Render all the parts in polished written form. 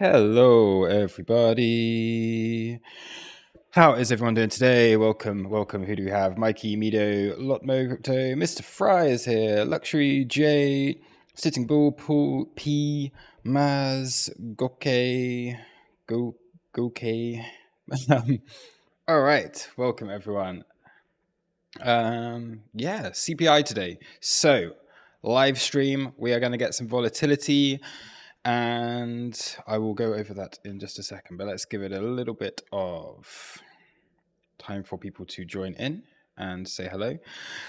Hello, everybody. How is everyone doing today? Welcome. Who do we have? Mikey, Mido, Lotmo, Crypto, Mr. Fry is here, Luxury, J, Sitting Bull, Paul, P, Maz, Goke, Goke. All right, welcome everyone. Yeah, CPI today. So, live stream, we are going to get some volatility. And I will go over that in just a second, but let's give it a little bit of time for people to join in and say hello.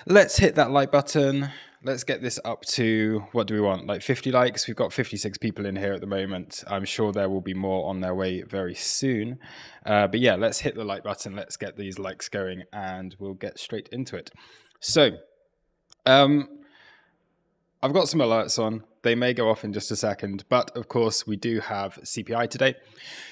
Let's hit that like button. Let's get this up to, what do we want? Like 50 likes. We've got 56 people in here at the moment. I'm sure there will be more on their way very soon. But yeah, let's hit the like button. Let's get these likes going and we'll get straight into it. So, I've got some alerts on. They may go off in just a second, but of course we do have CPI today.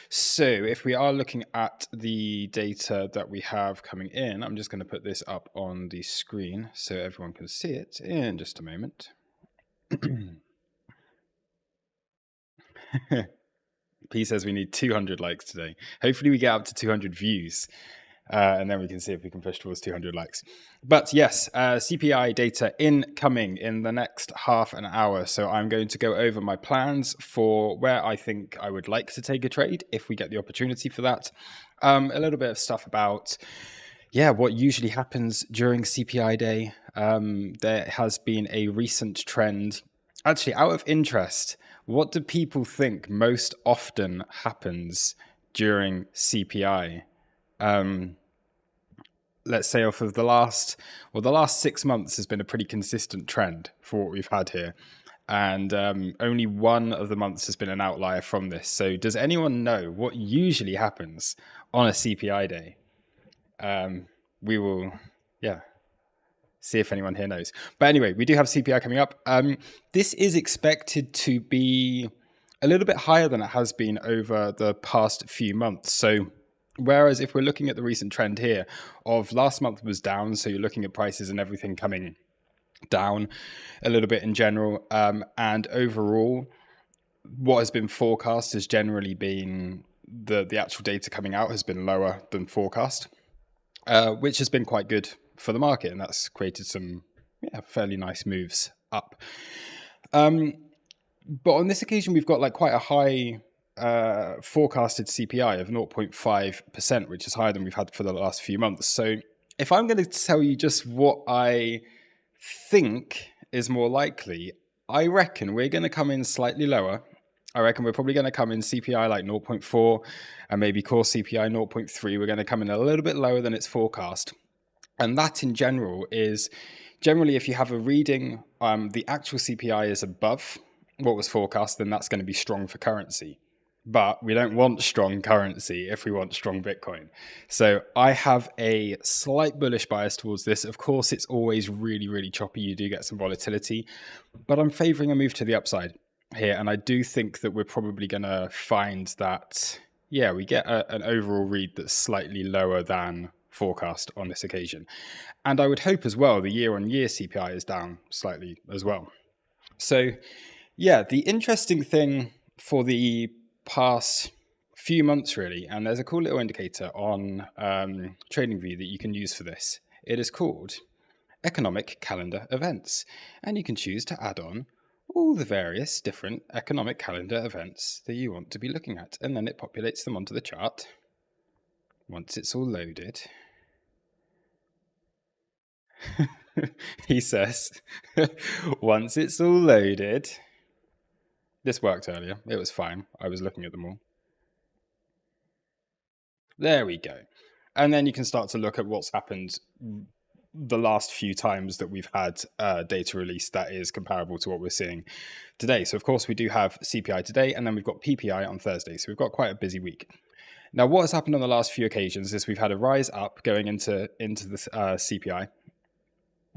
So if we are looking at the data that we have coming in, I'm just going to put this up on the screen so everyone can see it in just a moment. P says we need 200 likes today. Hopefully we get up to 200 views. And then we can see if we can push towards 200 likes. But yes, CPI data incoming in the next half an hour. So I'm going to go over my plans for where I think I would like to take a trade if we get the opportunity for that. A little bit of stuff about, what usually happens during CPI day. There has been a recent trend. Actually, out of interest, what do people think most often happens during CPI? Let's say off of the last 6 months has been a pretty consistent trend for what we've had here. And only one of the months has been an outlier from this. So does anyone know what usually happens on a CPI day? We will, see if anyone here knows. But anyway, we do have CPI coming up. This is expected to be a little bit higher than it has been over the past few months. So whereas if we're looking at the recent trend here of last month was down, so you're looking at prices and everything coming down a little bit in general, and overall what has been forecast has generally been the actual data coming out has been lower than forecast, which has been quite good for the market, and that's created some fairly nice moves up. But on this occasion we've got like quite a high forecasted CPI of 0.5%, which is higher than we've had for the last few months. So if I'm going to tell you just what I think is more likely, I reckon we're going to come in slightly lower. I reckon we're probably going to come in CPI like 0.4 and maybe core CPI 0.3. We're going to come in a little bit lower than its forecast. And that in general is generally if you have a reading, the actual CPI is above what was forecast, then that's going to be strong for currency. But we don't want strong currency if we want strong Bitcoin. So I have a slight bullish bias towards this. Of course, it's always really, really choppy. You do get some volatility, but I'm favoring a move to the upside here. And I do think that we're probably going to find that, we get an overall read that's slightly lower than forecast on this occasion. And I would hope as well, the year-on-year CPI is down slightly as well. So the interesting thing for the past few months really, and there's a cool little indicator on TradingView that you can use for this. It is called economic calendar events, and you can choose to add on all the various different economic calendar events that you want to be looking at, and then it populates them onto the chart once it's all loaded. He says once it's all loaded. This worked earlier. It was fine. I was looking at them all. There we go. And then you can start to look at what's happened the last few times that we've had data released that is comparable to what we're seeing today. So of course we do have CPI today, and then we've got PPI on Thursday. So we've got quite a busy week. Now what has happened on the last few occasions is we've had a rise up going into the CPI.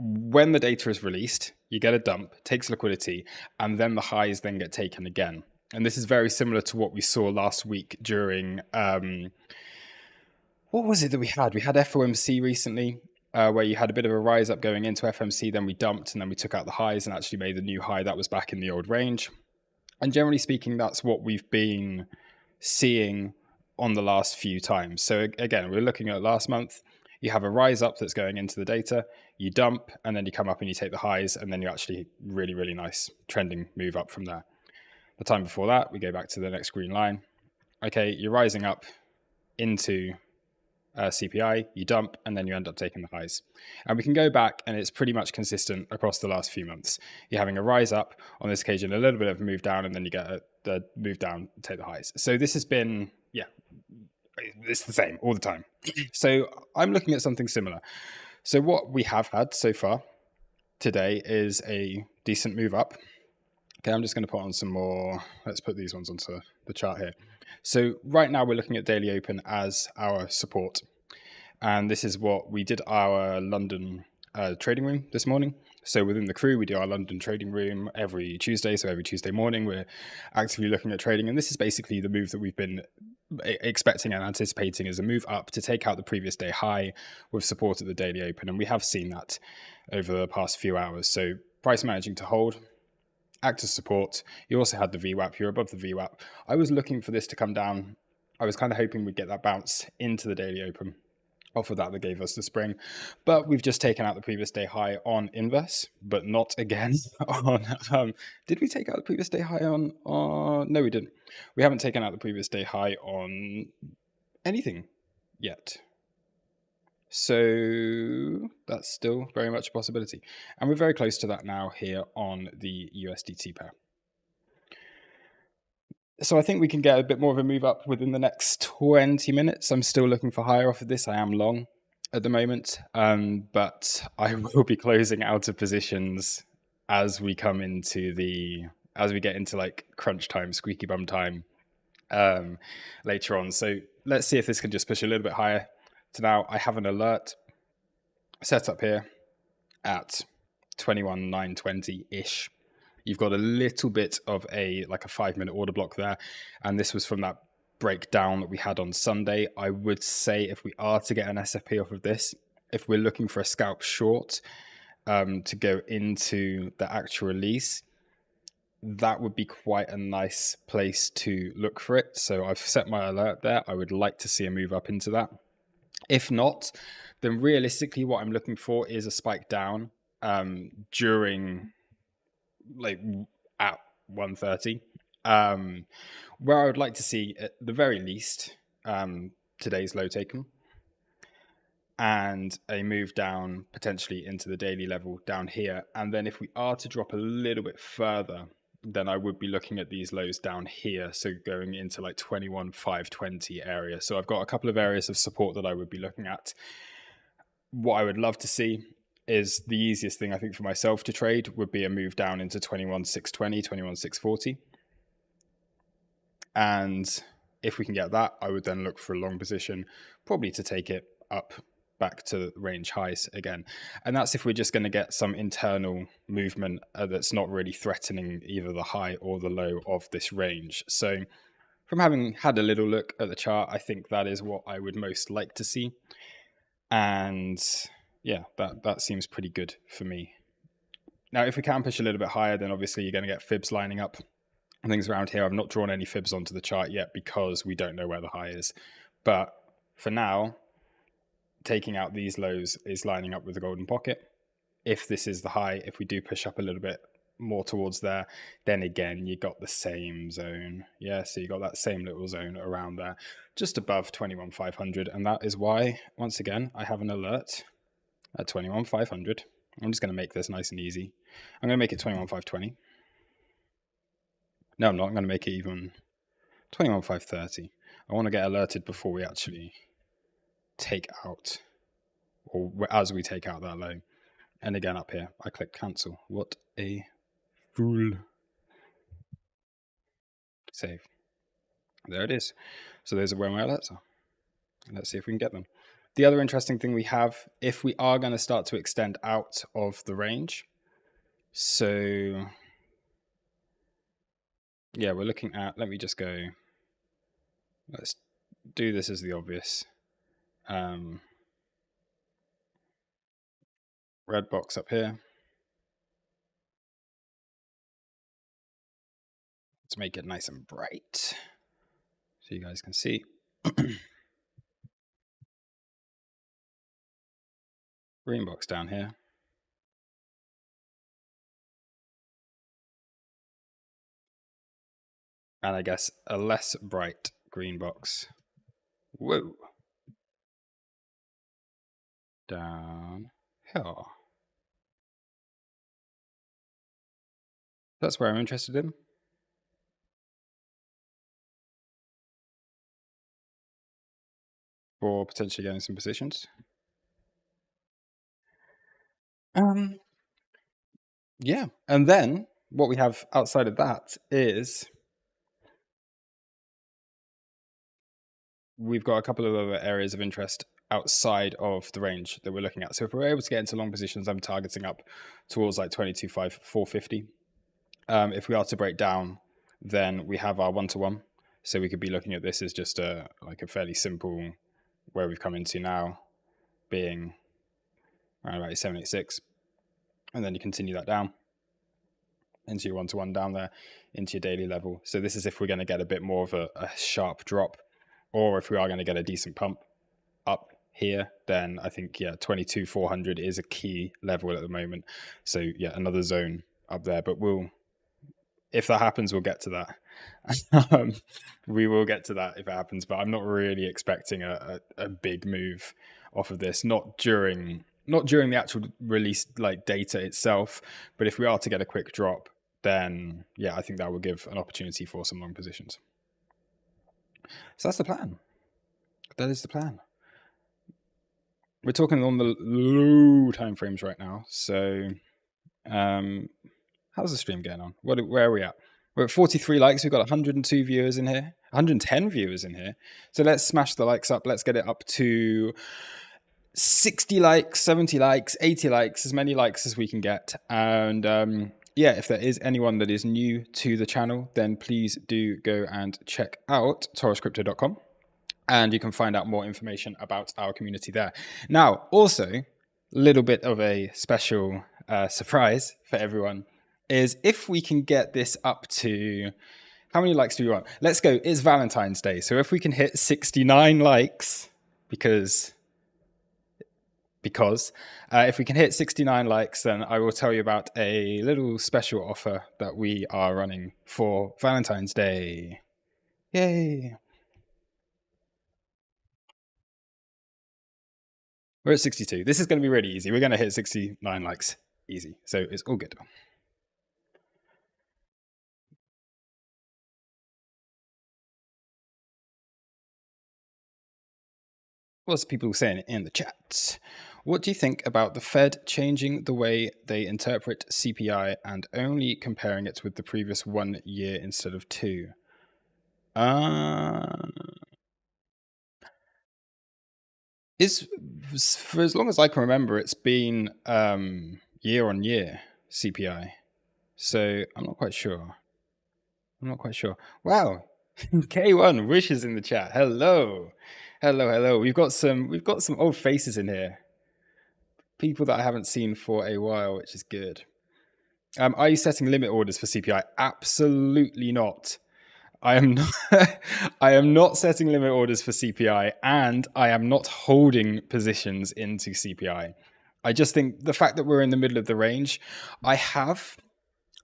When the data is released, you get a dump, takes liquidity, and then the highs then get taken again. And this is very similar to what we saw last week during, what was it that we had? We had FOMC recently, where you had a bit of a rise up going into FOMC, then we dumped, and then we took out the highs and actually made the new high that was back in the old range. And generally speaking, that's what we've been seeing on the last few times. So again, we're looking at last month. You have a rise up that's going into the data, you dump, and then you come up and you take the highs, and then you actually really, really nice trending move up from there. The time before that, we go back to the next green line. Okay, you're rising up into CPI, you dump, and then you end up taking the highs. And we can go back, and it's pretty much consistent across the last few months. You're having a rise up, on this occasion a little bit of a move down, and then you get the move down, take the highs. So this has been, yeah, it's the same all the time. So I'm looking at something similar. So what we have had so far today is a decent move up. Okay, I'm just going to put on some more. Let's put these ones onto the chart here. So right now we're looking at daily open as our support. And this is what we did our London trading room this morning. So within the crew, we do our London trading room every Tuesday. So every Tuesday morning, we're actively looking at trading. And this is basically the move that we've been expecting and anticipating as a move up to take out the previous day high with support at the daily open. And we have seen that over the past few hours. So price managing to hold, act as support. You also had the VWAP. You're above the VWAP. I was looking for this to come down. I was kind of hoping we'd get that bounce into the daily open. Off of that gave us the spring, but we've just taken out the previous day high on inverse, but not again on did we take out the previous day high on no, we didn't. We haven't taken out the previous day high on anything yet, so that's still very much a possibility, and we're very close to that now here on the USDT pair. So I think we can get a bit more of a move up within the next 20 minutes. I'm still looking for higher off of this. I am long at the moment, but I will be closing out of positions as we come into as we get into like crunch time, squeaky bum time later on. So let's see if this can just push a little bit higher. So now I have an alert set up here at 21,920-ish. You've got a little bit of a 5-minute order block there, and this was from that breakdown that we had on Sunday. I would say if we are to get an SFP off of this, if we're looking for a scalp short to go into the actual release, that would be quite a nice place to look for it. So I've set my alert there. I would like to see a move up into that. If not, then realistically what I'm looking for is a spike down during at 130, where I would like to see at the very least today's low taken and a move down potentially into the daily level down here. And then if we are to drop a little bit further, then I would be looking at these lows down here. So going into 21,520 area. So I've got a couple of areas of support that I would be looking at. What I would love to see is the easiest thing I think for myself to trade would be a move down into 21,620, 21,640. And if we can get that, I would then look for a long position, probably to take it up back to range highs again. And that's if we're just going to get some internal movement that's not really threatening either the high or the low of this range. So from having had a little look at the chart, I think that is what I would most like to see. And yeah, that seems pretty good for me. Now, if we can push a little bit higher, then obviously you're going to get fibs lining up and things around here. I've not drawn any fibs onto the chart yet because we don't know where the high is. But for now, taking out these lows is lining up with the golden pocket. If this is the high, if we do push up a little bit more towards there, then again, you got the same zone. Yeah, so you got that same little zone around there, just above 21,500. And that is why, once again, I have an alert at 21,500. I'm just going to make this nice and easy. I'm going to make it 21,520. No, I'm not. I'm going to make it even 21,530. I want to get alerted before we actually take out, or as we take out that low. And again, up here, I click cancel. What a fool. Save. There it is. So those are where my alerts are. Let's see if we can get them. The other interesting thing we have, if we are going to start to extend out of the range, so yeah, we're looking at, let me just go, let's do this as the obvious. Red box up here. Let's make it nice and bright. So so you guys can see. Green box down here. And I guess a less bright green box. Whoa. Down here. That's where I'm interested in. For potentially getting some positions. Yeah. And then what we have outside of that is we've got a couple of other areas of interest outside of the range that we're looking at. So if we're able to get into long positions, I'm targeting up towards like 22.5, 450. If we are to break down, then we have our one-to-one. So we could be looking at this as just a fairly simple where we've come into now being around about 786. And then you continue that down into your one-to-one down there into your daily level. So this is if we're going to get a bit more of a sharp drop, or if we are going to get a decent pump up here, then I think, 22,400 is a key level at the moment. So another zone up there, but if that happens, we'll get to that. We will get to that if it happens, but I'm not really expecting a big move off of this, not during the actual release data itself, but if we are to get a quick drop, then I think that will give an opportunity for some long positions. So that's the plan. That is the plan. We're talking on the low time frames right now. So how's the stream going on? Where are we at? We're at 43 likes. We've got 102 viewers in here, 110 viewers in here. So let's smash the likes up. Let's get it up to 60 likes, 70 likes, 80 likes, as many likes as we can get. And if there is anyone that is new to the channel, then please do go and check out tauruscrypto.com. And you can find out more information about our community there. Now, also, a little bit of a special surprise for everyone is if we can get this up to, how many likes do we want? Let's go, it's Valentine's Day. So if we can hit 69 likes, because if we can hit 69 likes, then I will tell you about a little special offer that we are running for Valentine's Day. Yay. We're at 62. This is going to be really easy. We're going to hit 69 likes easy. So it's all good. What's people saying in the chat? What do you think about the Fed changing the way they interpret CPI and only comparing it with the previous 1 year instead of 2? Is for as long as I can remember, it's been year on year CPI. So I'm not quite sure. Wow. K1 wishes in the chat. Hello. We've got some old faces in here. People that I haven't seen for a while, which is good. Are you setting limit orders for CPI? Absolutely not. I am not setting limit orders for CPI, and I am not holding positions into CPI. I just think the fact that we're in the middle of the range, I have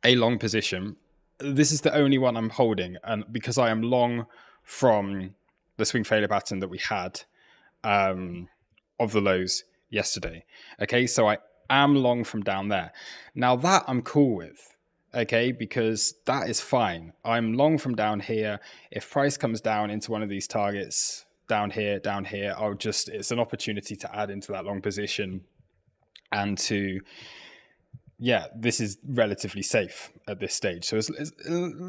a long position. This is the only one I'm holding, and because I am long from the swing failure pattern that we had of the lows yesterday. Okay, so I am long from down there. Now that I'm cool with. Okay, because that is fine. I'm long from down here. If price comes down into one of these targets down here, it's an opportunity to add into that long position and to, this is relatively safe at this stage. So as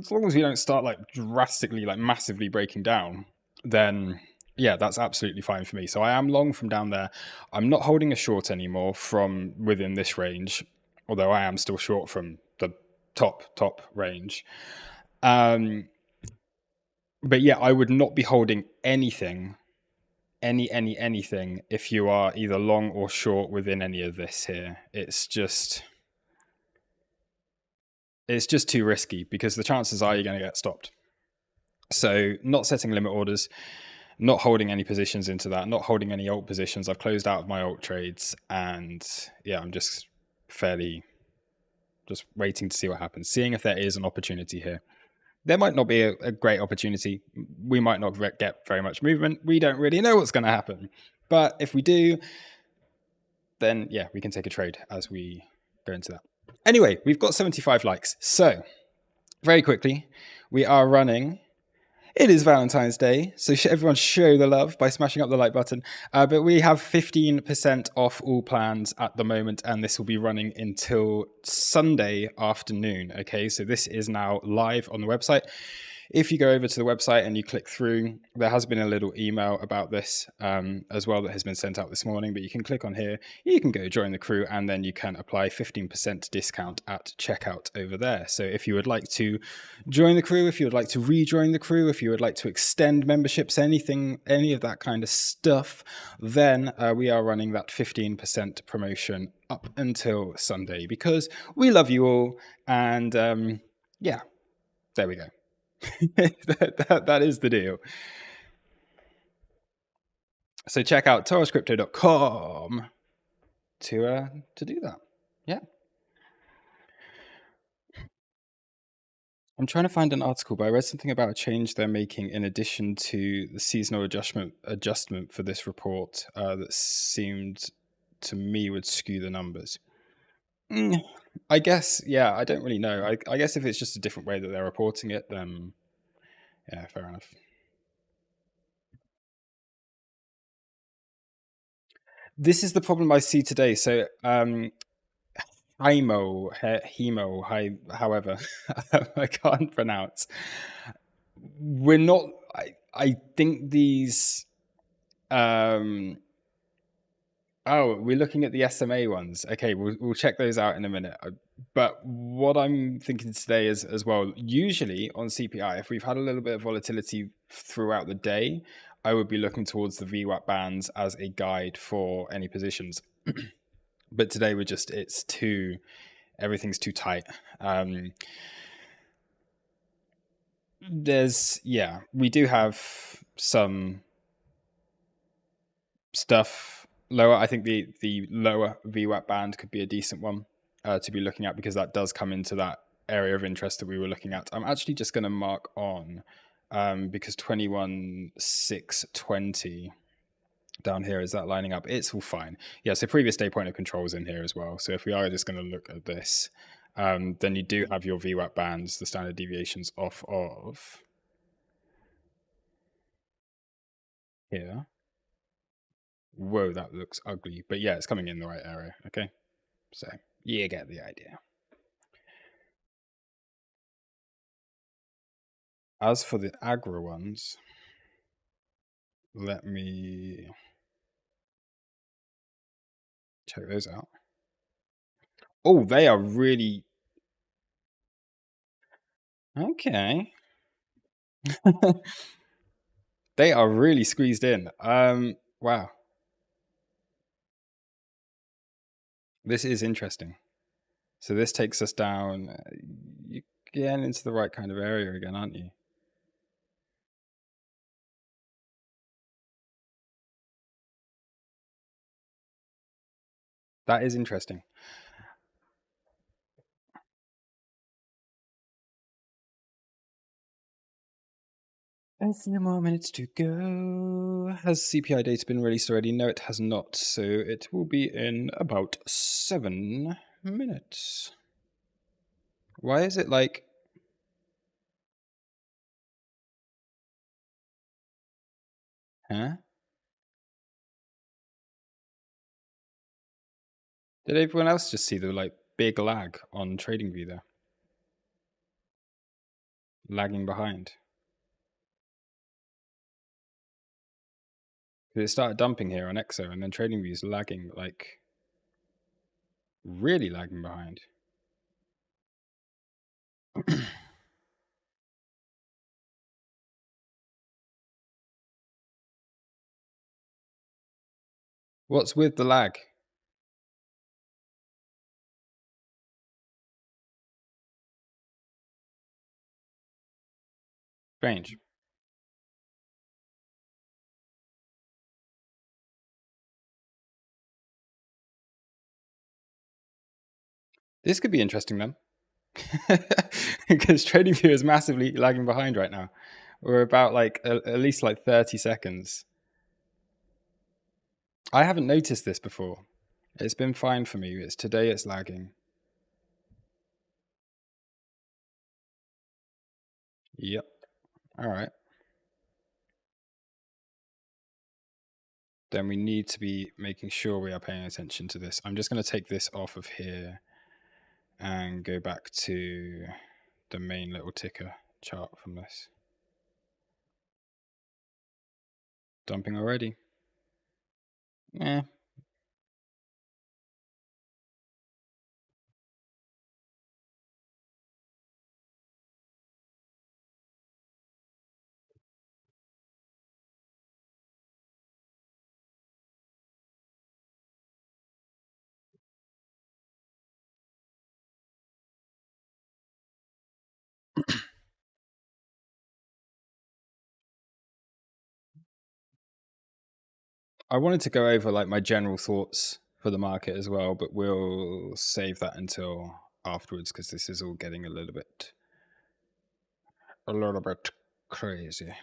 long as we don't start drastically, massively breaking down, then that's absolutely fine for me. So I am long from down there. I'm not holding a short anymore from within this range, although I am still short from the top range. But I would not be holding anything if you are either long or short within any of this here. It's just too risky because the chances are you're going to get stopped. So not setting limit orders, not holding any positions into that, not holding any alt positions. I've closed out of my alt trades, and yeah, I'm just waiting to see what happens, seeing if there is an opportunity here. There might not be a great opportunity. We might not get very much movement. We don't really know what's going to happen. But if we do, then yeah, we can take a trade as we go into that. Anyway, we've got 75 likes. So very quickly, we are running. It is Valentine's Day, so everyone show the love by smashing up the like button. But we have 15% off all plans at the moment, and this will be running until Sunday afternoon. Okay, so this is now live on the website. If you go over to the website and you click through, there has been a little email about this as well that has been sent out this morning, but you can click on here, you can go join the crew, and then you can apply 15% discount at checkout over there. So if you would like to join the crew, if you would like to rejoin the crew, if you would like to extend memberships, anything, any of that kind of stuff, then we are running that 15% promotion up until Sunday because we love you all. And yeah, there we go. that is the deal. So check out toroscrypto.com to do that. Yeah. I'm trying to find an article, but I read something about a change they're making in addition to the seasonal adjustment for this report that seemed to me would skew the numbers. I guess, yeah, I don't really know. I guess if it's just a different way that they're reporting it, then yeah, fair enough. This is the problem I see today. So however, I can't pronounce. We're not. I think these. Oh, we're looking at the SMA ones. Okay, we'll check those out in a minute. But what I'm thinking today is as well. Usually on CPI, if we've had a little bit of volatility throughout the day, I would be looking towards the VWAP bands as a guide for any positions. But today everything's too tight. We do have some stuff lower. I think the lower VWAP band could be a decent one to be looking at because that does come into that area of interest that we were looking at. I'm actually just going to mark on because 21,620 down here, is that lining up? It's all fine. Yeah, so previous day point of control is in here as well. So if we are just going to look at this, then you do have your VWAP bands, the standard deviations off of here. Whoa, that looks ugly. But yeah, it's coming in the right area. Okay. So you get the idea. As for the aggro ones, let me check those out. Oh, they are really okay. They are really squeezed in. Wow. This is interesting. So this takes us down. You're getting into the right kind of area again, aren't you? That is interesting. A few more minutes to go. Has CPI data been released already? No, it has not. So it will be in about 7 minutes. Why is it like... Huh? Did everyone else just see the like big lag on TradingView there? Lagging behind. It started dumping here on EXO and then TradingView's lagging, like really lagging behind. What's with the lag? Strange. This could be interesting then. Because TradingView is massively lagging behind right now. We're about like at least like 30 seconds. I haven't noticed this before. It's been fine for me. It's today it's lagging. Yep. All right. Then we need to be making sure we are paying attention to this. I'm just going to take this off of here and go back to the main little ticker chart from this. Dumping already. Yeah. I wanted to go over like my general thoughts for the market as well, but we'll save that until afterwards because this is all getting a little bit crazy.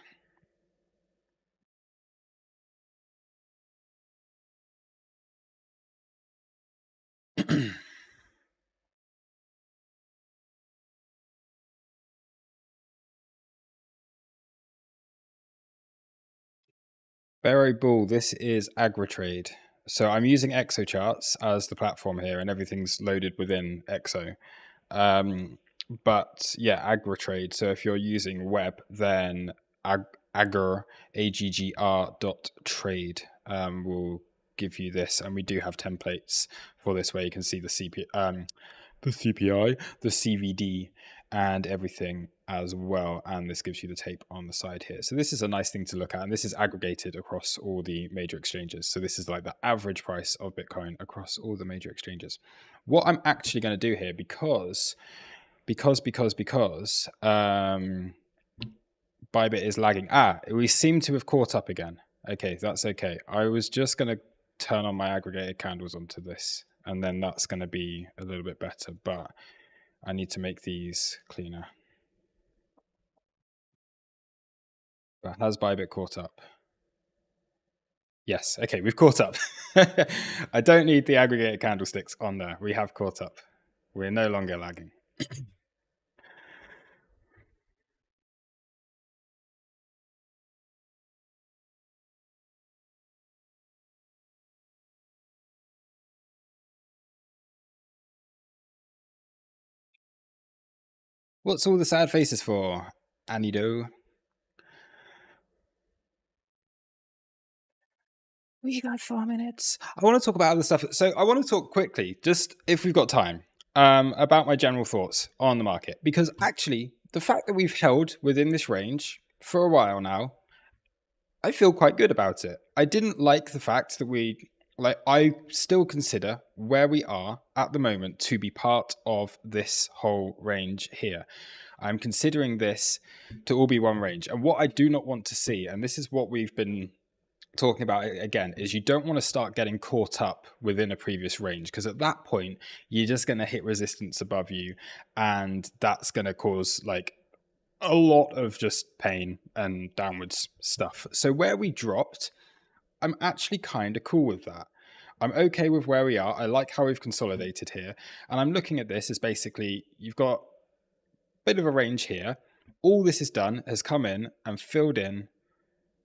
Barrow Bull, this is AgriTrade. So I'm using ExoCharts as the platform here, and everything's loaded within Exo. But yeah, AgriTrade. So if you're using web, then agr dot trade will give you this, and we do have templates for this where you can see the CPI, the CVD, and everything as well. And this gives you the tape on the side here. So this is a nice thing to look at. And this is aggregated across all the major exchanges. So this is like the average price of Bitcoin across all the major exchanges. What I'm actually going to do here, because Bybit is lagging. We seem to have caught up again. Okay, that's okay. I was just going to turn on my aggregated candles onto this, and then that's going to be a little bit better, but I need to make these cleaner. But has Bybit caught up? Yes. Okay, we've caught up. I don't need the aggregated candlesticks on there. We have caught up. We're no longer lagging. What's all the sad faces for, Anido? We got 4 minutes. I want to talk about other stuff. So I want to talk quickly, just if we've got time, about my general thoughts on the market. Because actually, the fact that we've held within this range for a while now, I feel quite good about it. I didn't like the fact that I still consider where we are at the moment to be part of this whole range here. I'm considering this to all be one range. And what I do not want to see, and this is what we've been talking about again, is you don't want to start getting caught up within a previous range, because at that point you're just going to hit resistance above you, and that's going to cause like a lot of just pain and downwards stuff. So where we dropped, I'm actually kind of cool with that. I'm okay with where we are. I like how we've consolidated here, and I'm looking at this as basically you've got a bit of a range here. All this has done has come in and filled in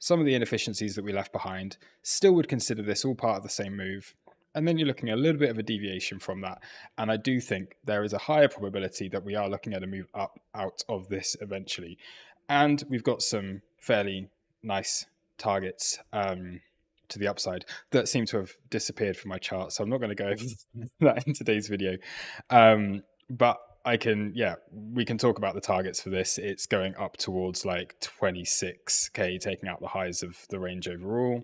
some of the inefficiencies that we left behind. Still would consider this all part of the same move. And then you're looking at a little bit of a deviation from that. And I do think there is a higher probability that we are looking at a move up out of this eventually. And we've got some fairly nice targets to the upside that seem to have disappeared from my chart. So I'm not going to go over that in today's video. But we can talk about the targets for this. It's going up towards like 26k, taking out the highs of the range overall.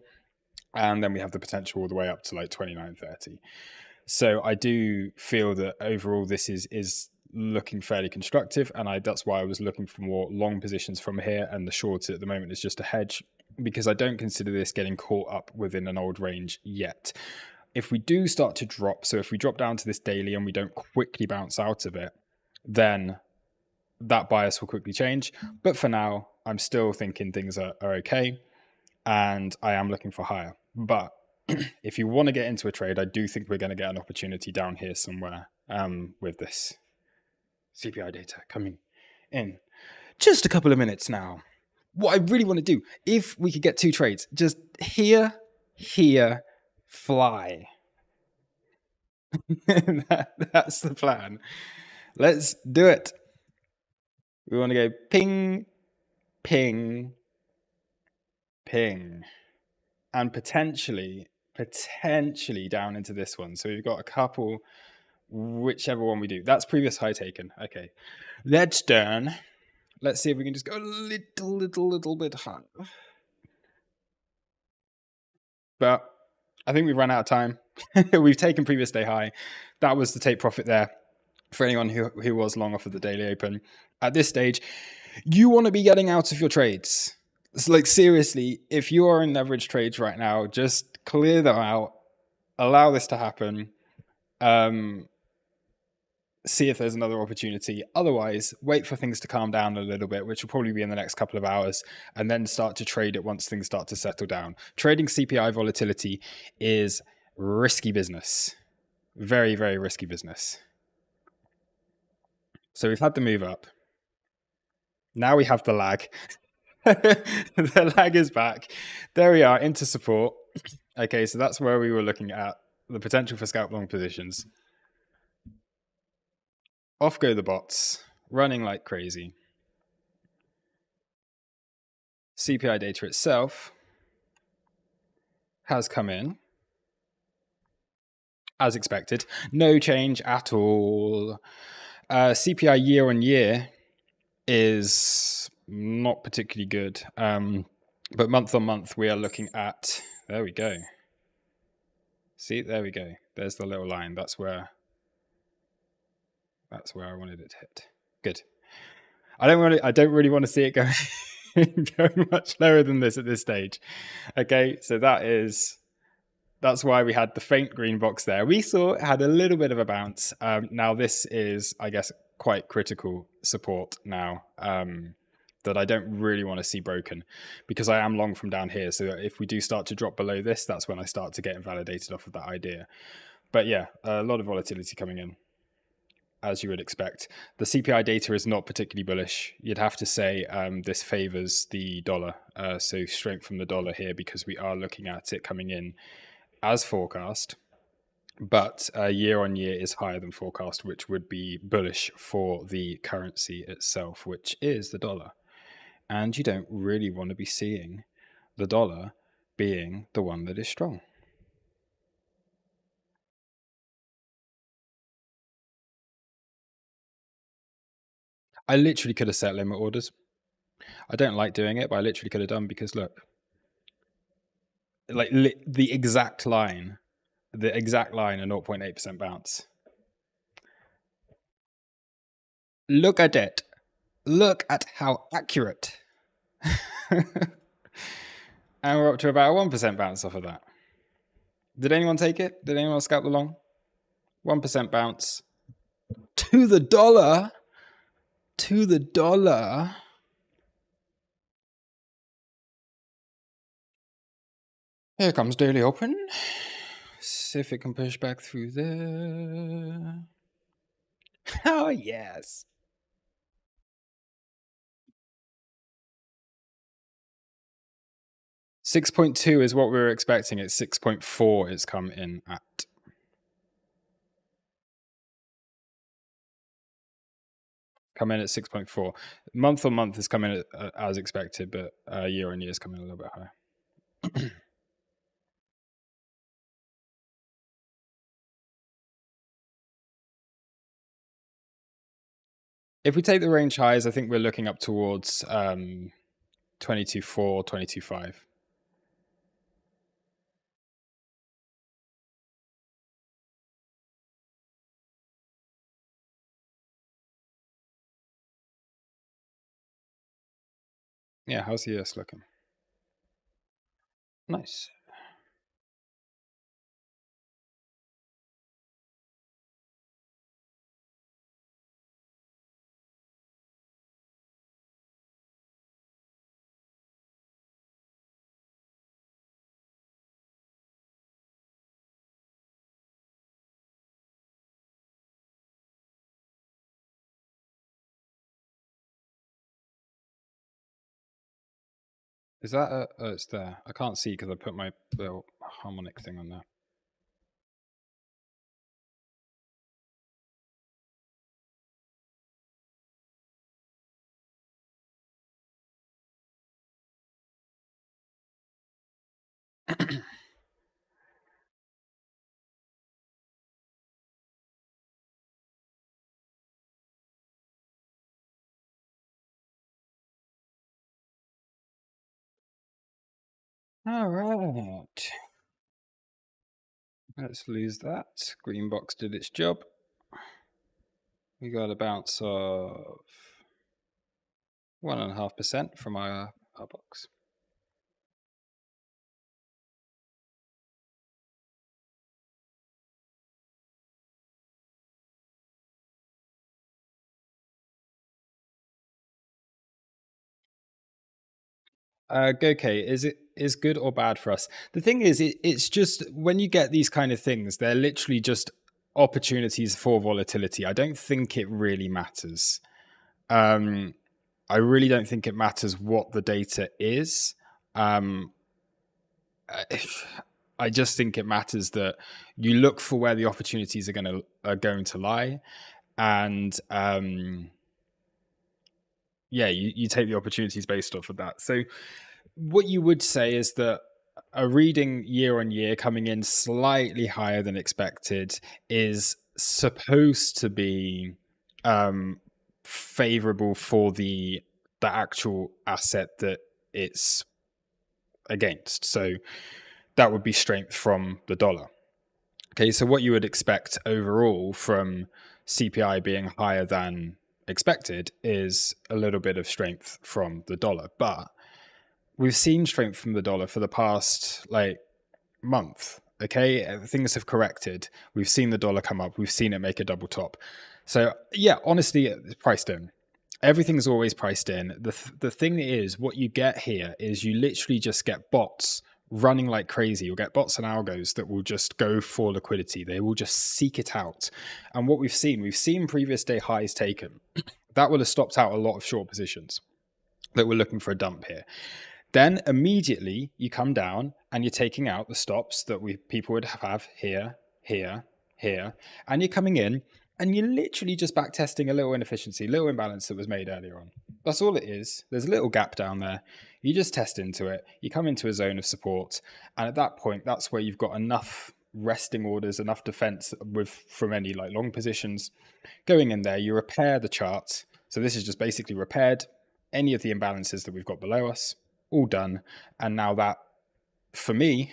And then we have the potential all the way up to like 29.30. So I do feel that overall this is looking fairly constructive. And that's why I was looking for more long positions from here. And the short at the moment is just a hedge, because I don't consider this getting caught up within an old range yet. if we do start to drop, so if we drop down to this daily and we don't quickly bounce out of it, then that bias will quickly change. But for now, I'm still thinking things are okay, and I am looking for higher. But if you want to get into a trade, I do think we're going to get an opportunity down here somewhere with this CPI data coming in just a couple of minutes now. What I really want to do, if we could get 2 trades, just here, fly. That's the plan. Let's do it. We want to go ping, ping, ping, and potentially down into this one. So we've got a couple, whichever one we do. That's previous high taken. Okay, that's done. Let's see if we can just go a little bit higher. But I think we've run out of time. We've taken previous day high. That was the take profit there for anyone who was long off of the daily open. At this stage, you want to be getting out of your trades. It's like, seriously, if you are in leverage trades right now, just clear them out. Allow this to happen. See if there's another opportunity. Otherwise, wait for things to calm down a little bit, which will probably be in the next couple of hours, and then start to trade it once things start to settle down. Trading CPI volatility is risky business. Very, very risky business. So we've had the move up. Now we have the lag. The lag is back. There we are, into support. Okay, so that's where we were looking at the potential for scalp long positions. Off go the bots, running like crazy. CPI data itself has come in as expected. No change at all. CPI year on year is not particularly good. But month on month, we are looking at, there we go. See, there we go. There's the little line. That's where I wanted it to hit. Good. I don't really want to see it go going much lower than this at this stage. Okay, so that's why we had the faint green box there. We saw it had a little bit of a bounce. Now this is, I guess, quite critical support now that I don't really want to see broken, because I am long from down here. So if we do start to drop below this, that's when I start to get invalidated off of that idea. But yeah, a lot of volatility coming in, as you would expect. The CPI data is not particularly bullish. You'd have to say this favors the dollar. So strength from the dollar here, because we are looking at it coming in as forecast, but year on year is higher than forecast, which would be bullish for the currency itself, which is the dollar. And you don't really want to be seeing the dollar being the one that is strong. I literally could have set limit orders. I don't like doing it, but I literally could have done, because look, like the exact line, a 0.8% bounce. Look at it. Look at how accurate. And we're up to about a 1% bounce off of that. Did anyone take it? Did anyone scalp the long? 1% bounce to the dollar. To the dollar. Here comes daily open. See if it can push back through there. Oh, yes. 6.2 is what we were expecting. It's 6.4 it's come in at. Come in at 6.4. Month on month is coming as expected, but year on year is coming a little bit higher. If we take the range highs, I think we're looking up towards 22.4, 22.5. Yeah, how's the US looking? Nice. Is that oh, it's there. I can't see because I put my little harmonic thing on there. All right. Let's lose that. Green box did its job. We got a bounce of 1.5% from our box. Okay, is good or bad for us? The thing is, it's just when you get these kind of things, they're literally just opportunities for volatility. I don't think it really matters. I really don't think it matters what the data is. Um, I just think it matters that you look for where the opportunities are going to lie, and yeah, you take the opportunities based off of that. So what you would say is that a reading year on year coming in slightly higher than expected is supposed to be favorable for the actual asset that it's against. So that would be strength from the dollar. Okay, so what you would expect overall from CPI being higher than expected is a little bit of strength from the dollar. But we've seen strength from the dollar for the past like month. Okay, things have corrected. We've seen the dollar come up. We've seen it make a double top. So yeah, honestly, it's priced in. Everything's always priced in. The thing is, what you get here is you literally just get bots running like crazy. You'll get bots and algos that will just go for liquidity. They will just seek it out. And what we've seen previous day highs taken. That will have stopped out a lot of short positions that were looking for a dump here. Then immediately you come down and you're taking out the stops that people would have here, here, here, and you're coming in and you're literally just back testing a little inefficiency, little imbalance that was made earlier on. That's all it is. There's a little gap down there. You just test into it. You come into a zone of support, and at that point, that's where you've got enough resting orders, enough defense from any like long positions going in there. You repair the chart. So this is just basically repaired any of the imbalances that we've got below us. All done. And now that, for me,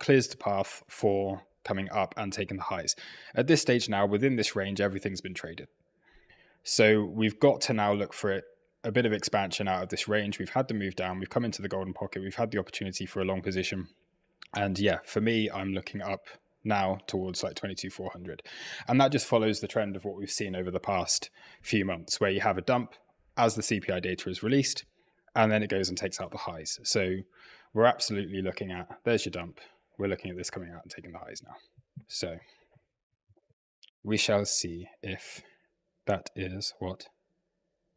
clears the path for coming up and taking the highs. At this stage now, within this range, everything's been traded. So we've got to now look for a bit of expansion out of this range. We've had the move down. We've come into the golden pocket. We've had the opportunity for a long position. And yeah, for me, I'm looking up now towards like 22,400. And that just follows the trend of what we've seen over the past few months, where you have a dump as the CPI data is released, and then it goes and takes out the highs. So we're absolutely looking at, there's your dump. We're looking at this coming out and taking the highs now. So we shall see if that is what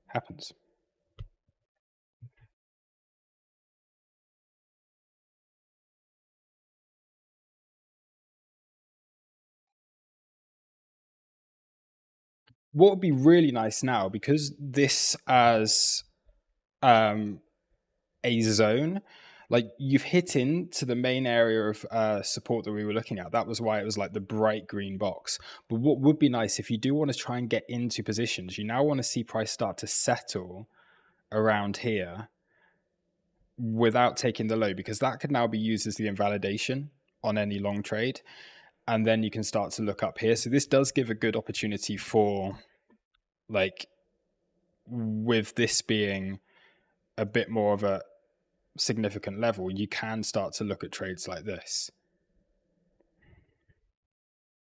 happens. What would be really nice now, because this as a zone, like you've hit into the main area of support that we were looking at. That was why it was like the bright green box. But what would be nice, if you do want to try and get into positions, you now want to see price start to settle around here without taking the low, because that could now be used as the invalidation on any long trade. And then you can start to look up here. So this does give a good opportunity for, like, with this being a bit more of a significant level, you can start to look at trades like this.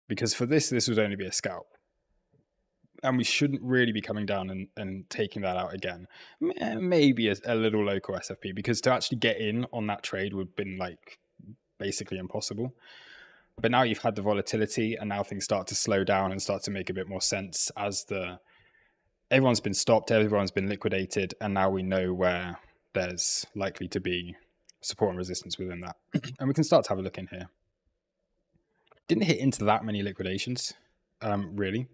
Because for this would only be a scalp. And we shouldn't really be coming down and taking that out again. Maybe a little local SFP, because to actually get in on that trade would have been like basically impossible. But now you've had the volatility, and now things start to slow down and start to make a bit more sense as everyone's been stopped, everyone's been liquidated, and now we know where there's likely to be support and resistance within that. And we can start to have a look in here. Didn't hit into that many liquidations, really.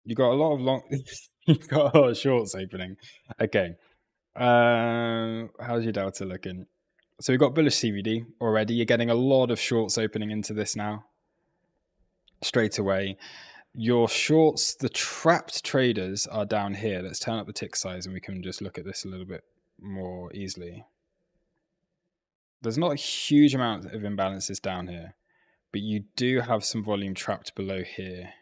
You got a lot of long, you got a lot of shorts opening. Okay. How's your delta looking? So we've got bullish CVD already. You're getting a lot of shorts opening into this now. Straight away. Your shorts, the trapped traders are down here. Let's turn up the tick size and we can just look at this a little bit more easily. There's not a huge amount of imbalances down here, but you do have some volume trapped below here.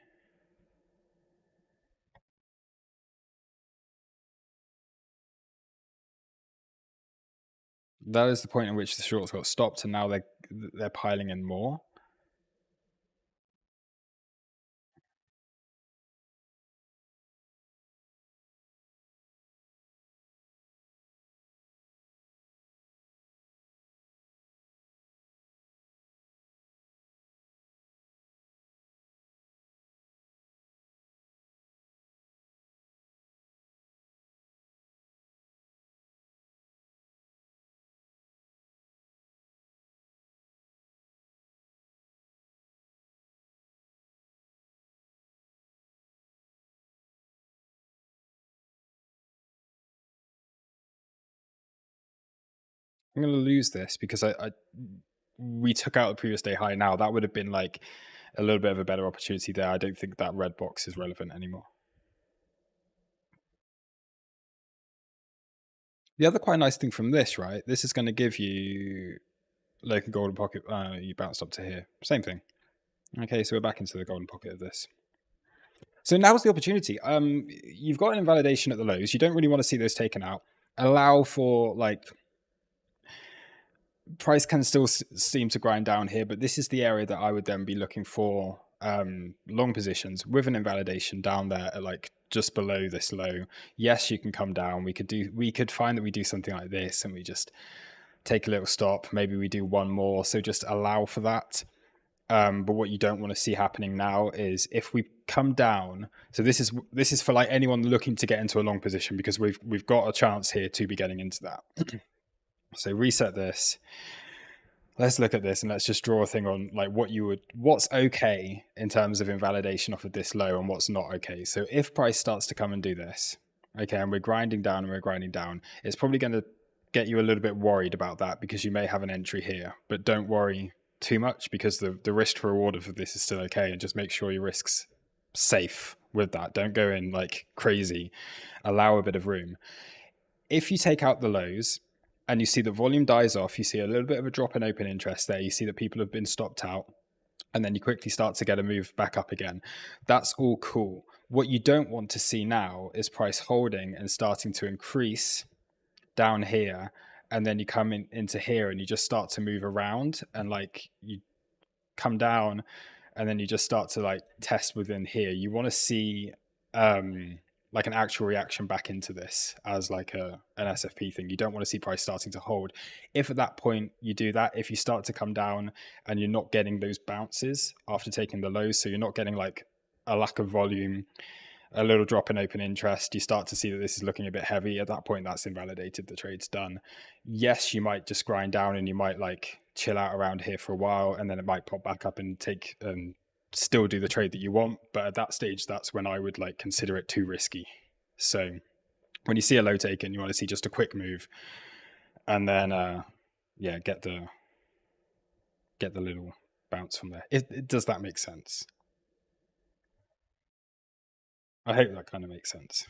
That is the point at which the shorts got stopped, and now they're piling in more. I'm going to lose this because we took out the previous day high. Now that would have been like a little bit of a better opportunity there. I don't think that red box is relevant anymore. The other quite nice thing from this, right? This is going to give you like a golden pocket. You bounced up to here. Same thing. Okay, so we're back into the golden pocket of this. So now's the opportunity. You've got an invalidation at the lows. You don't really want to see those taken out. Allow for like price can still seem to grind down here, but this is the area that I would then be looking for long positions with an invalidation down there at like just below this low. Yes, you can come down. We could find that we do something like this and we just take a little stop. Maybe we do one more. So just allow for that. But what you don't want to see happening now is if we come down. So this is for like anyone looking to get into a long position, because we've got a chance here to be getting into that. So reset this. Let's look at this and let's just draw a thing on like what's okay in terms of invalidation off of this low and what's not okay. So if price starts to come and do this, okay, and we're grinding down, it's probably going to get you a little bit worried about that because you may have an entry here, but don't worry too much because the risk to reward of this is still okay, and just make sure your risk's safe with that. Don't go in like crazy. Allow a bit of room. If you take out the lows and you see the volume dies off, you see a little bit of a drop in open interest there, you see that people have been stopped out, and then you quickly start to get a move back up again. That's all cool. What you don't want to see now is price holding and starting to increase down here, and then you come into here and you just start to move around and like you come down and then you just start to like test within here. You want to see like an actual reaction back into this as like an SFP thing. You don't want to see price starting to hold. If at that point you do that, if you start to come down and you're not getting those bounces after taking the lows, so you're not getting like a lack of volume, a little drop in open interest, you start to see that this is looking a bit heavy. At that point, that's invalidated. The trade's done. Yes, you might just grind down and you might like chill out around here for a while, and then it might pop back up and take still do the trade that you want. But at that stage, that's when I would like consider it too risky. So when you see a low taken, you want to see just a quick move, and then yeah, get the little bounce from there. Does that make sense? I hope that kind of makes sense.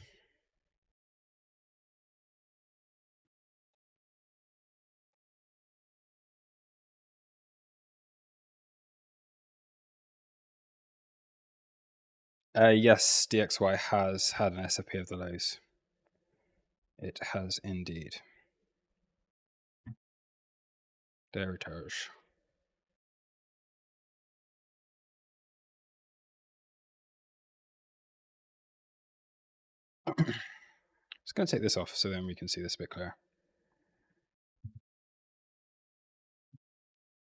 Yes, DXY has had an SFP of the lows. It has indeed. There it is. Just going to take this off so then we can see this a bit clearer.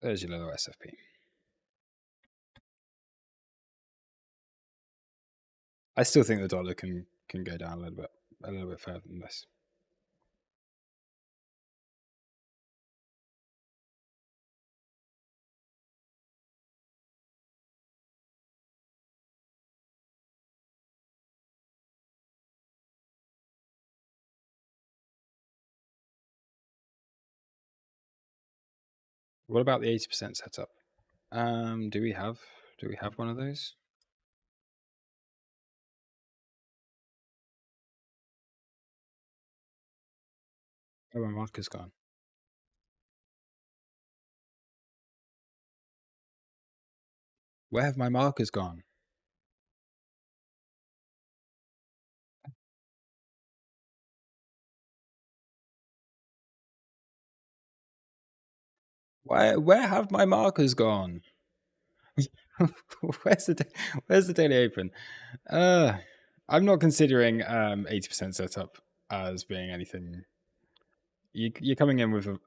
There's your little SFP. I still think the dollar can go down a little bit further than this. What about the 80% setup? Do we have one of those? Oh, my marker's gone. Where have my markers gone? Where have my markers gone? where's the daily open? I'm not considering 80% setup as being anything. You're coming in with a.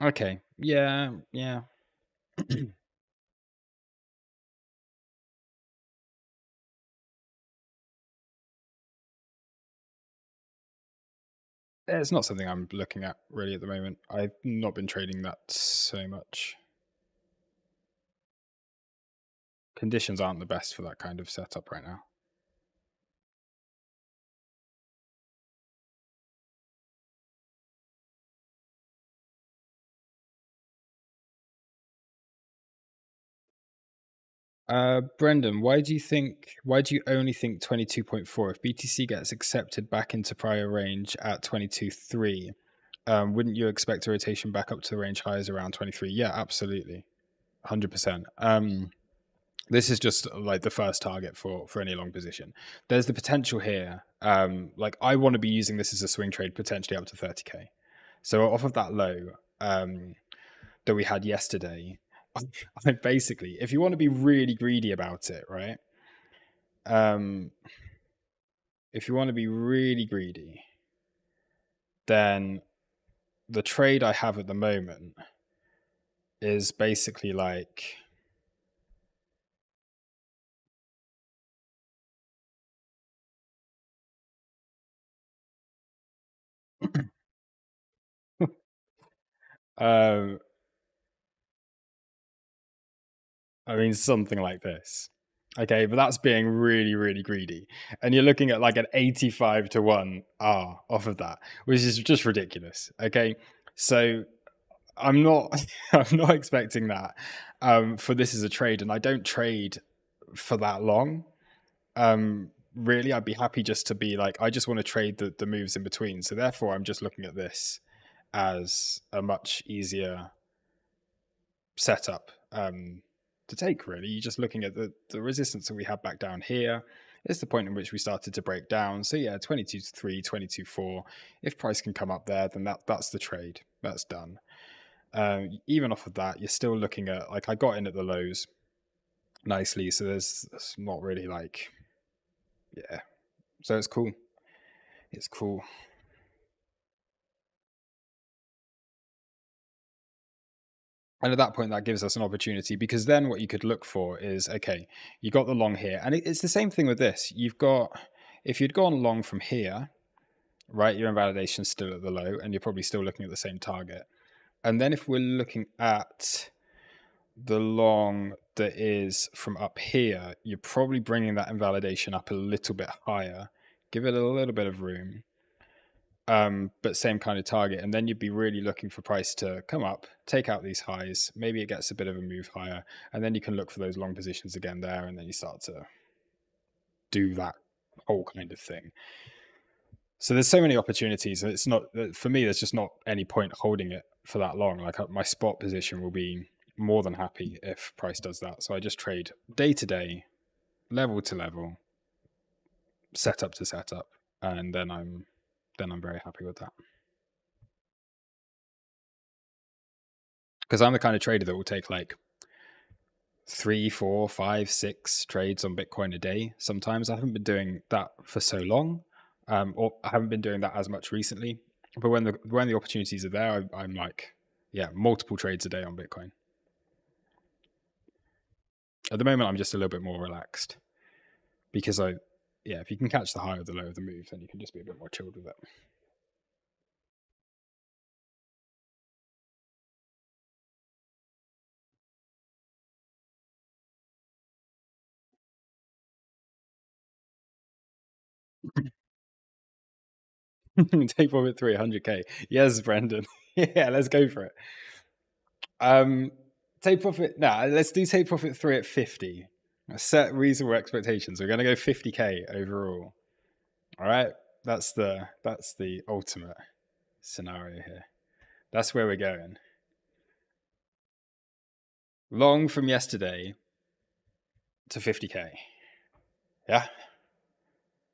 Okay, yeah. It's not something I'm looking at really at the moment. I've not been trading that so much. Conditions aren't the best for that kind of setup right now. Brendan, why do you only think 22.4? If BTC gets accepted back into prior range at 22.3, wouldn't you expect a rotation back up to the range highs around 23? Yeah, absolutely. 100%. This is just like the first target for any long position. There's the potential here. Like I want to be using this as a swing trade potentially up to 30k. So off of that low that we had yesterday, I basically, if you want to be really greedy about it, right? If you want to be really greedy, then the trade I have at the moment is basically like um I mean something like this. Okay, but that's being really, really greedy. And you're looking at like an 85 to 1 R off of that, which is just ridiculous. Okay. So I'm not I'm not expecting that for this as a trade, and I don't trade for that long. Really, I'd be happy just to be like, I just want to trade the moves in between. So therefore, I'm just looking at this as a much easier setup to take. Really, you're just looking at the resistance that we had back down here. It's the point in which we started to break down. So yeah, 22.3, 22.4. If price can come up there, then that's the trade. That's done. Even off of that, you're still looking at like I got in at the lows nicely. So there's not really like yeah. So it's cool. It's cool. And at that point, that gives us an opportunity because then what you could look for is okay, you got the long here. And it's the same thing with this. You've got, if you'd gone long from here, right, your invalidation's still at the low and you're probably still looking at the same target. And then if we're looking at the long that is from up here, you're probably bringing that invalidation up a little bit higher, give it a little bit of room. But same kind of target. And then you'd be really looking for price to come up, take out these highs. Maybe it gets a bit of a move higher. And then you can look for those long positions again there. And then you start to do that whole kind of thing. So there's so many opportunities. It's not, for me, there's just not any point holding it for that long. Like my spot position will be more than happy if price does that. So I just trade day to day, level to level, setup to setup. And then I'm very happy with that. Because I'm the kind of trader that will take like 3, 4, 5, 6 trades on Bitcoin a day. Sometimes I haven't been doing that for so long, or I haven't been doing that as much recently. But when the opportunities are there, I'm like, yeah, multiple trades a day on Bitcoin. At the moment, I'm just a little bit more relaxed because if you can catch the high or the low of the move, then you can just be a bit more chilled with it. Take profit 3, 100K. Yes, Brendan. Yeah, let's go for it. Take profit. Let's do take profit 3 at 50. Set reasonable expectations. We're going to go 50K overall. All right. That's the ultimate scenario here. That's where we're going. Long from yesterday to 50K. Yeah.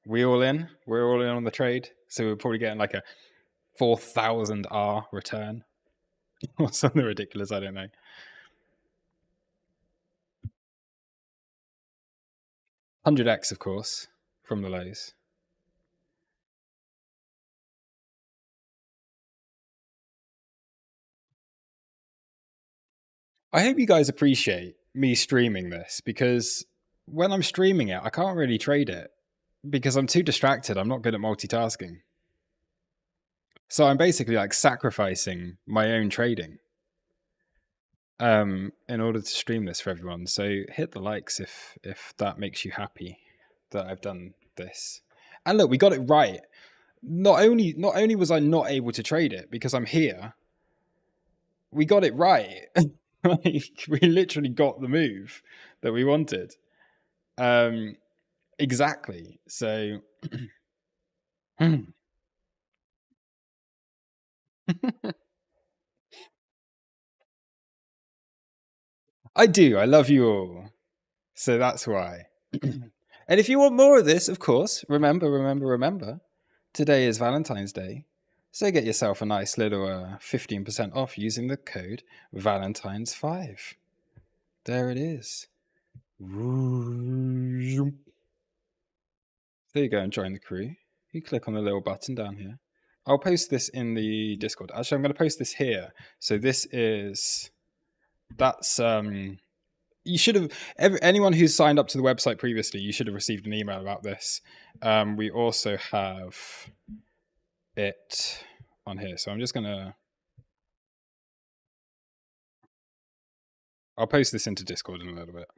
We're all in on the trade. So we're probably getting like a 4,000 R return or something ridiculous. I don't know. Hundred X, of course, from the lows. I hope you guys appreciate me streaming this, because when I'm streaming it, I can't really trade it because I'm too distracted. I'm not good at multitasking. So I'm basically like sacrificing my own trading in order to stream this for everyone. So hit the likes if that makes you happy that I've done this. And look, we got it right. Not only was I not able to trade it because I'm here, we got it right. Like, we literally got the move that we wanted. Exactly. So I do. I love you all. So that's why. And if you want more of this, of course, remember, today is Valentine's Day. So get yourself a nice little 15% off using the code Valentines5. There it is. There you go and join the crew. You click on the little button down here. I'll post this in the Discord. Actually, I'm going to post this here. So that's you should have, anyone who's signed up to the website previously, you should have received an email about this. We also have it on here. So I'm just going to, I'll post this into Discord in a little bit.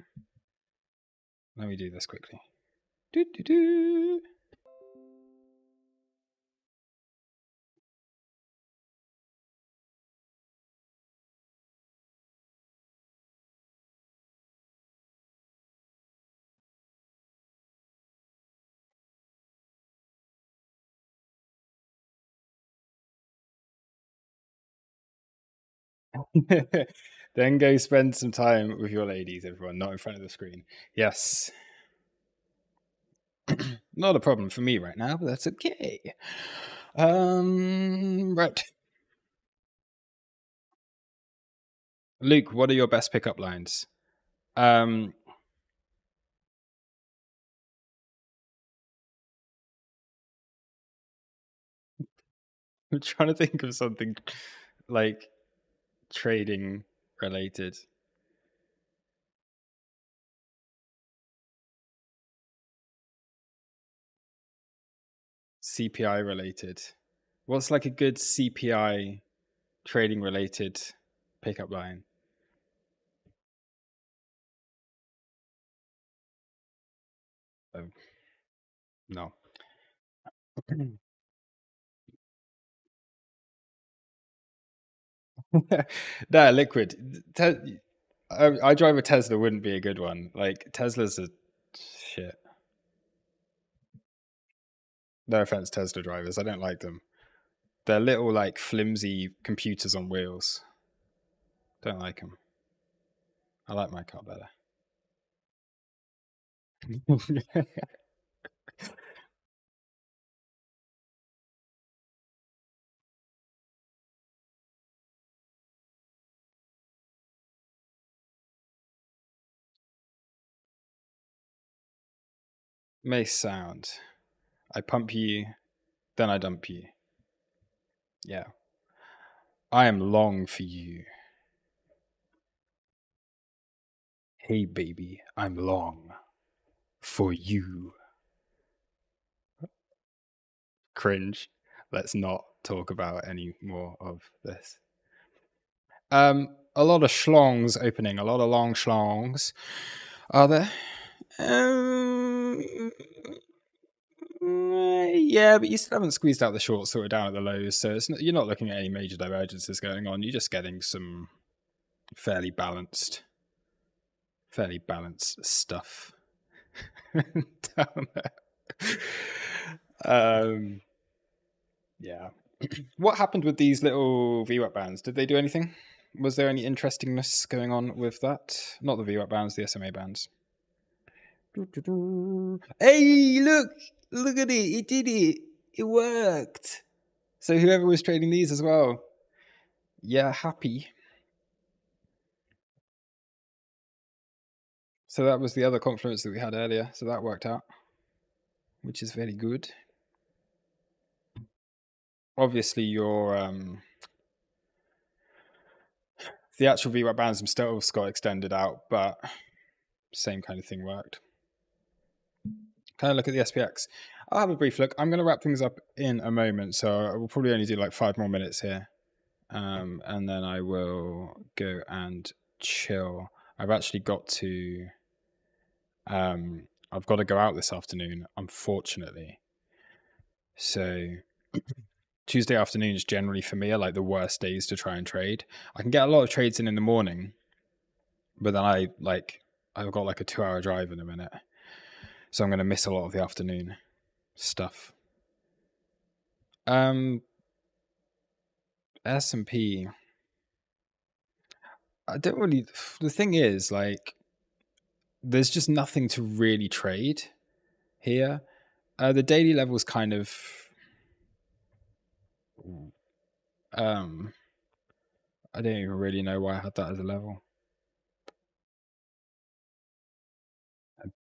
Let me do this quickly. Then go spend some time with your ladies, everyone, not in front of the screen. Yes. Not a problem for me right now, but that's okay. Right. Luke, what are your best pickup lines? I'm trying to think of something like trading related. CPI related. What's like a good CPI trading related pickup line? Oh, no. No, liquid. I drive a Tesla, wouldn't be a good one. Like, Tesla's a shit. No offense, Tesla drivers. I don't like them. They're little, like, flimsy computers on wheels. Don't like them. I like my car better. May sound. I pump you, then I dump you. Yeah. I am long for you. Hey baby, I'm long for you. Cringe. Let's not talk about any more of this. A lot of schlongs opening, a lot of long schlongs. Are there? Yeah, but you still haven't squeezed out the shorts sorted down at the lows, so you're not looking at any major divergences going on. You're just getting some fairly balanced stuff down there. Yeah. What happened with these little VWAP bands? Did they do anything? Was there any interestingness going on with that? Not the VWAP bands, the SMA bands. Hey, look at it! It did it! It worked! So whoever was trading these as well, yeah, happy. So that was the other confluence that we had earlier. So that worked out, which is very good. Obviously, the actual VWAP bands themselves got extended out, but same kind of thing worked. Can I look at the SPX? I'll have a brief look. I'm going to wrap things up in a moment, so I will probably only do like 5 more minutes here, and then I will go and chill. I've actually got to, I've got to go out this afternoon, unfortunately. So Tuesday afternoons generally for me are like the worst days to try and trade. I can get a lot of trades in the morning, but then I've got like a 2-hour drive in a minute, so I'm going to miss a lot of the afternoon stuff. S&P. I don't really. The thing is, like, there's just nothing to really trade here. The daily level's kind of. I don't even really know why I had that as a level.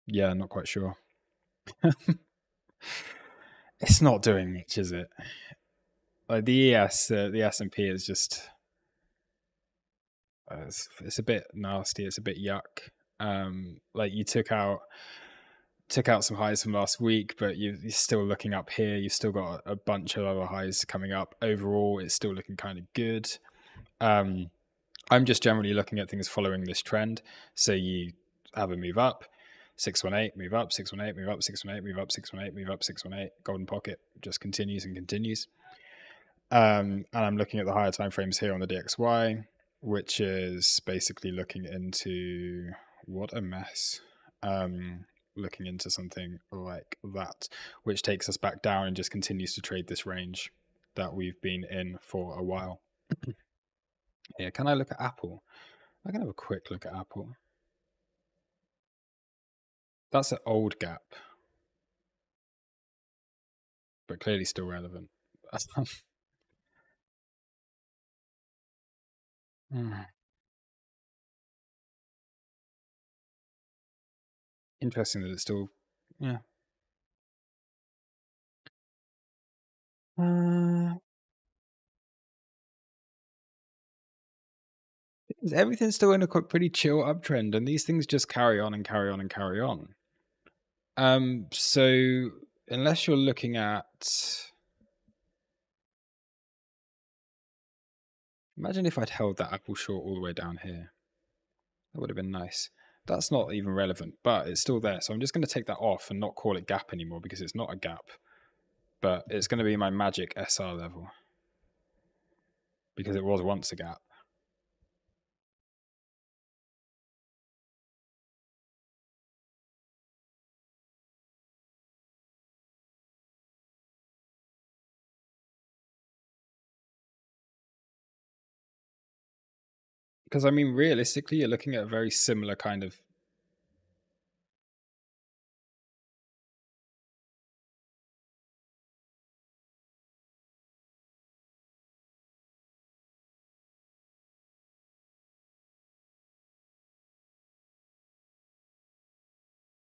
Yeah, not quite sure. It's not doing much, is it? Like the S&P is just. It's a bit nasty. It's a bit yuck. Like you took out some highs from last week, but you're still looking up here. You've still got a bunch of other highs coming up. Overall, it's still looking kind of good. I'm just generally looking at things following this trend. So you have a move up, 618, move up, 618, move up, 618, move up, 618, move up, 618, golden pocket just continues and continues. And I'm looking at the higher time frames here on the DXY, which is basically looking into what a mess. Looking into something like that, which takes us back down and just continues to trade this range that we've been in for a while. Yeah, can I look at Apple? I can have a quick look at Apple. That's an old gap, but clearly still relevant. Interesting that it's still, yeah. Everything's still in a pretty chill uptrend, and these things just carry on and carry on and carry on. So unless you're looking at, imagine if I'd held that Apple short all the way down here. That would have been nice. That's not even relevant, but it's still there. So I'm just going to take that off and not call it gap anymore because it's not a gap, but it's going to be my magic SR level because it was once a gap. Because I mean, realistically, you're looking at a very similar kind of.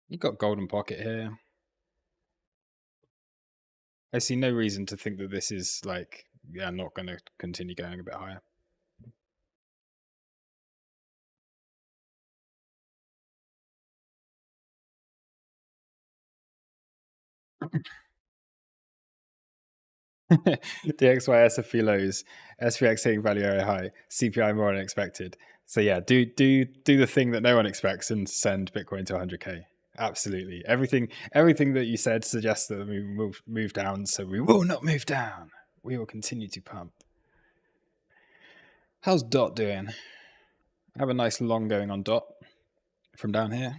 You've got golden pocket here. I see no reason to think that this is like, yeah, not going to continue going a bit higher. DXY SFP lows, SPX hitting value area high, CPI more unexpected. So yeah, do the thing that no one expects and send Bitcoin to 100k. Absolutely, everything that you said suggests that we will move down. So we will not move down. We will continue to pump. How's Dot doing? I have a nice long going on Dot from down here.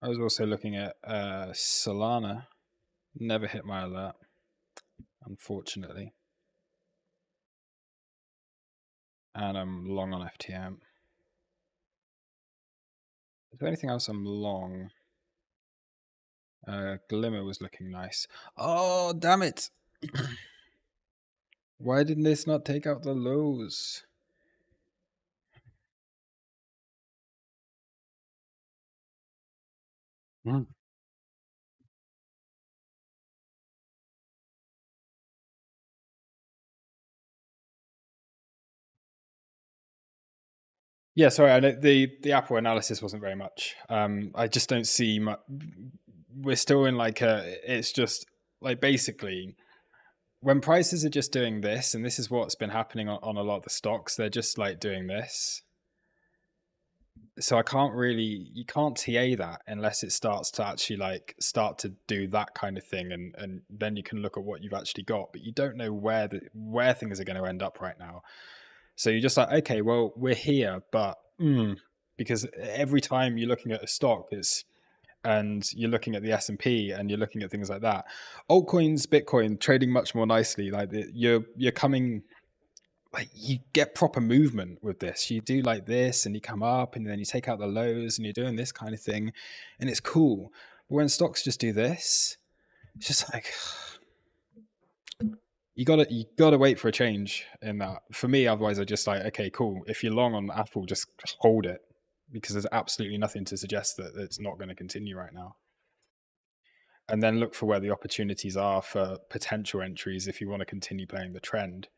I was also looking at Solana. Never hit my alert, unfortunately. And I'm long on FTM. Is there anything else I'm long? Glimmer was looking nice. Oh, damn it. Why didn't this not take out the lows? Mm. Yeah, sorry, I know the Apple analysis wasn't very much. I just don't see much. We're still in like it's just like basically when prices are just doing this, and this is what's been happening on a lot of the stocks, they're just like doing this. So you can't TA that unless it starts to actually like start to do that kind of thing, and then you can look at what you've actually got, but you don't know where things are going to end up right now. So you're just like, okay, well, we're here, but because every time you're looking at a stock, and you're looking at the S&P and you're looking at things like that. Altcoins, Bitcoin trading much more nicely. Like you're coming, like you get proper movement with this. You do like this and you come up and then you take out the lows and you're doing this kind of thing and it's cool. But when stocks just do this, it's just like you gotta wait for a change in that. For me, otherwise I just like, okay, cool. If you're long on Apple, just hold it because there's absolutely nothing to suggest that it's not going to continue right now. And then look for where the opportunities are for potential entries if you want to continue playing the trend.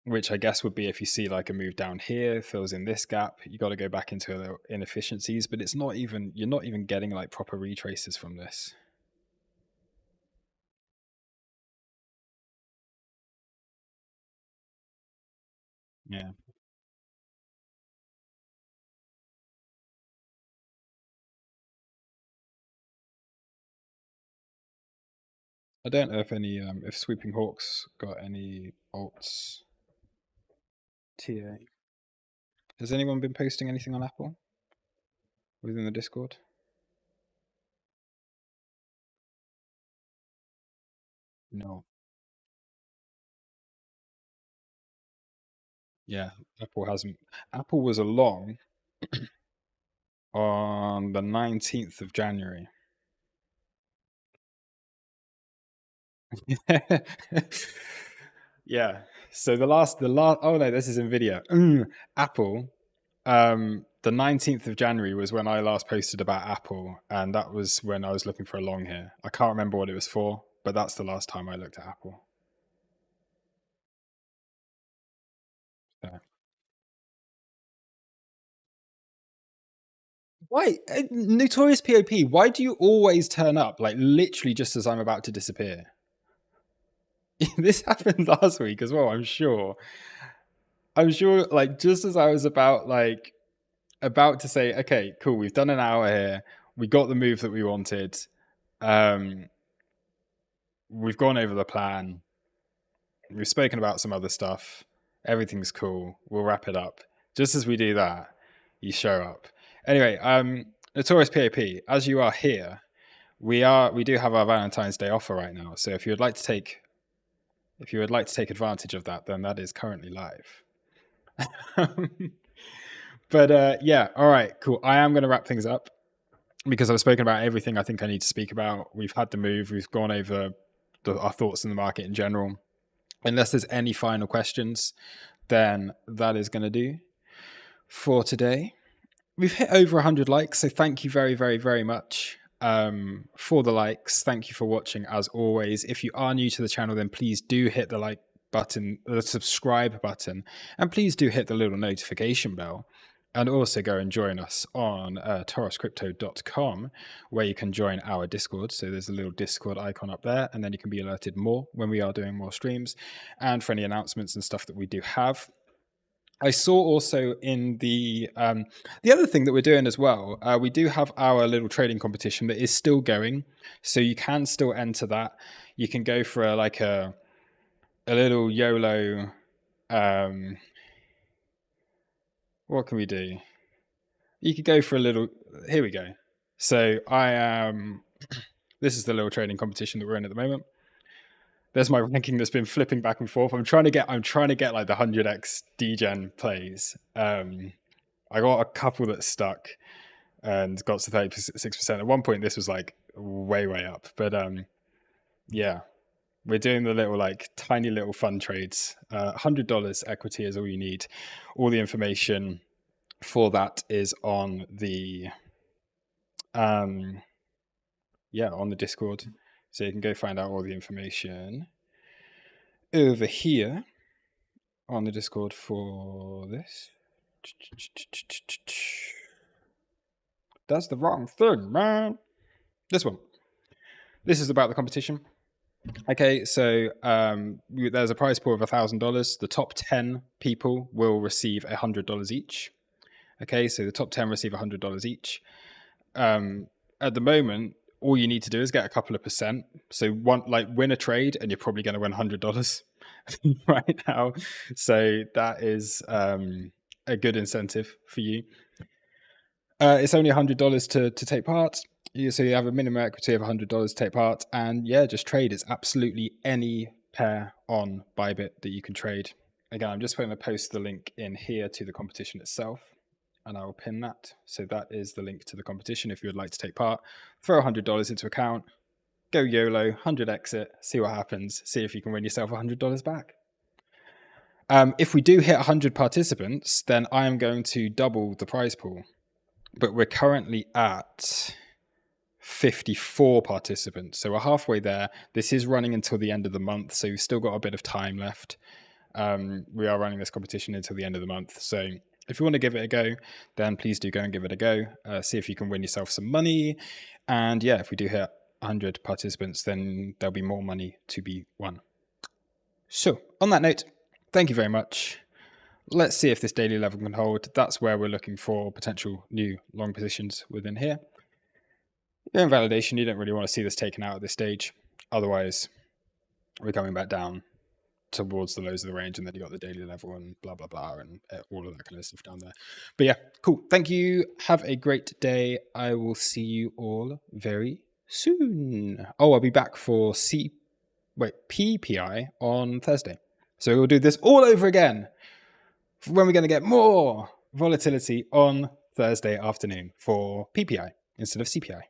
Which I guess would be if you see like a move down here, fills in this gap, you got to go back into the inefficiencies, but you're not even getting like proper retraces from this. Yeah. I don't know if Sweeping Hawks got any alts TA. Has anyone been posting anything on Apple within the Discord? No. Yeah, Apple hasn't. Apple was along on the 19th of January. Yeah. So the last oh no, this is Nvidia. Apple. The 19th of January was when I last posted about Apple, and that was when I was looking for a long here. I can't remember what it was for, but that's the last time I looked at Apple. So. Why, Notorious POP? Why do you always turn up like literally just as I'm about to disappear? This happened last week as well. I'm sure. Like just as I was about to say, okay, cool, we've done an hour here. We got the move that we wanted. Um, we've gone over the plan. We've spoken about some other stuff. Everything's cool. We'll wrap it up. Just as we do that, you show up. Anyway, Notorious PAP, as you are here, we do have our Valentine's Day offer right now. So if you would like to take advantage of that, then that is currently live. But yeah, all right, cool. I am going to wrap things up because I've spoken about everything I think I need to speak about. We've had the move. We've gone over our thoughts in the market in general. Unless there's any final questions, then that is going to do for today. We've hit over 100 likes, so thank you very, very, very much for the likes. Thank you for watching as always. If you are new to the channel, then please do hit the like button, the subscribe button, and please do hit the little notification bell. And also go and join us on toroscrypto.com, where you can join our Discord. So there's a little Discord icon up there, and then you can be alerted more when we are doing more streams and for any announcements and stuff that we do have. I saw also in the other thing that we're doing as well, we do have our little trading competition that is still going. So you can still enter that. You can go for a little YOLO. What can we do? You could go for a little, here we go. So I am, this is the little trading competition that we're in at the moment. There's my ranking that's been flipping back and forth. I'm trying to get like the 100x degen plays. I got a couple that stuck and got to 36%. At one point, this was like way up. But yeah, we're doing the little tiny little fun trades. $100 equity is all you need. All the information for that is on the on the Discord. So you can go find out all the information over here on the Discord for this. That's the wrong thing, man. This one. This is about the competition. Okay, so there's a prize pool of $1,000. The top 10 people will receive $100 each. Okay, so the top 10 receive $100 each. At the moment, all you need to do is get a couple of percent. So win a trade and you're probably going to win $100 right now. So that is a good incentive for you. It's only $100 to take part. So you have a minimum equity of $100 to take part. And yeah, just trade. It's absolutely any pair on Bybit that you can trade. Again, I'm just going to post the link in here to the competition itself. And I will pin that. So that is the link to the competition if you would like to take part. Throw $100 into account, go YOLO, 100x it, see what happens, see if you can win yourself $100 back. If we do hit 100 participants, then I am going to double the prize pool. But we're currently at 54 participants. So we're halfway there. This is running until the end of the month. So we've still got a bit of time left. We are running this competition until the end of the month. So if you want to give it a go, then please do go and give it a go. See if you can win yourself some money. And yeah, if we do hit 100 participants, then there'll be more money to be won. So on that note, thank you very much. Let's see if this daily level can hold. That's where we're looking for potential new long positions within here. You're in validation. You don't really want to see this taken out at this stage. Otherwise, we're coming back down towards the lows of the range, and then you got the daily level and blah blah blah and all of that kind of stuff down there. But yeah, cool. Thank you. Have a great day. I will see you all very soon. Oh, I'll be back for PPI on Thursday. So we'll do this all over again when we're going to get more volatility on Thursday afternoon for PPI instead of CPI.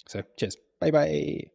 So cheers. Bye bye.